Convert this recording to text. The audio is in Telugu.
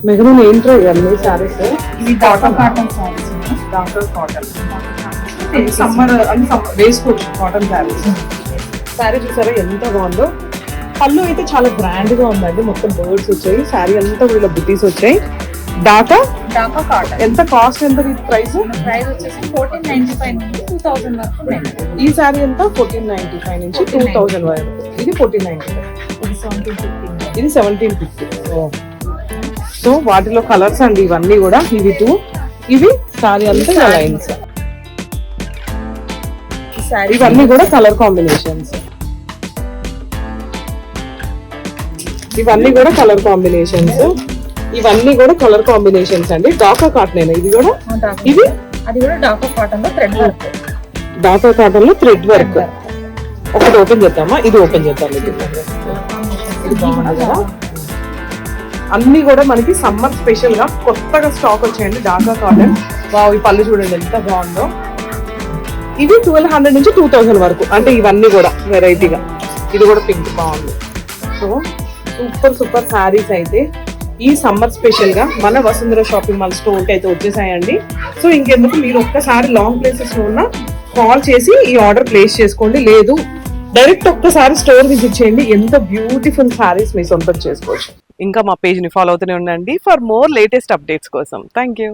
మెహరూన్ ఏంట్రో ఇవన్నీ సారీస్. ఇవి Dhaka cotton saris. Doctor cotton summer అని వేసుకోవచ్చు కాటన్ శారీస్. శారీ చూసారా ఎంత బాగుందో. పళ్ళు అయితే చాలా గ్రాండ్ గా ఉందండి. మొత్తం బర్డ్స్ వచ్చాయి. శారీ అంతా కూడా ఇలా బుటీస్ వచ్చాయి. డాకా కాటన్ ఎంత కాస్ట్, ఎంత ప్రైస్? ప్రైస్ వచ్చేసి 1495 నుంచి 2000 వరకు ఉన్నాయి. ఈ శారీ ఎంత 1495 నుంచి 2000 వరకు. ఇది 1495, ఇది 1750. ఇది 1750. సో వాటిలో కలర్స్ అండి ఇవన్నీ కూడా. ఇవి 2, ఇవి శారీ అంతా లైన్స్. ఇవన్నీ కూడా కలర్ కాంబినేషన్స్. ఇవన్నీ కూడా కలర్ కాంబినేషన్స్. ఇవన్నీ కూడా కలర్ కాంబినేషన్స్ అండి. డాకా కాటన్ ఇది కూడా. ఇది అది కూడా డాకా కాటన్ లో థ్రెడ్ వర్క్. డాకా కాటన్ లో థ్రెడ్ వర్క్. ఒకటి ఓపెన్ చేద్దామా? ఇది ఓపెన్ చేద్దాం. ఇది బాగుంది కదా. అన్ని కూడా మనకి సమ్మర్ స్పెషల్ గా కొత్తగా స్టాక్ వచ్చాయండి. డాకా కాటన్. వావ్, ఈ పళ్ళు చూడండి ఎంత బాగుందో. ఇవి 1200 నుంచి 2000 వరకు. అంటే ఇవన్నీ కూడా వెరైటీగా. ఇది కూడా పింక్ బాగుంది. సో సూపర్ సూపర్ శారీస్ అయితే ఈ సమ్మర్ స్పెషల్ గా మన వసుంధర షాపింగ్ మాల్ స్టోర్ కి అయితే వచ్చేసాయండి. సో ఇంకెందుకు, మీరు ఒక్కసారి లాంగ్ ప్లేసెస్ లో ఉన్న కాల్ చేసి ఈ ఆర్డర్ ప్లేస్ చేసుకోండి. లేదు డైరెక్ట్ ఒక్కసారి స్టోర్ విజిట్ చేయండి. ఎంత బ్యూటిఫుల్ శారీస్ మీ సొంతం చేసుకోవచ్చు. ఇంకా మా పేజ్ ని ఫాలో అవుతూనే ఉండండి ఫర్ మోర్ లేటెస్ట్ అప్డేట్స్ కోసం. Thank you.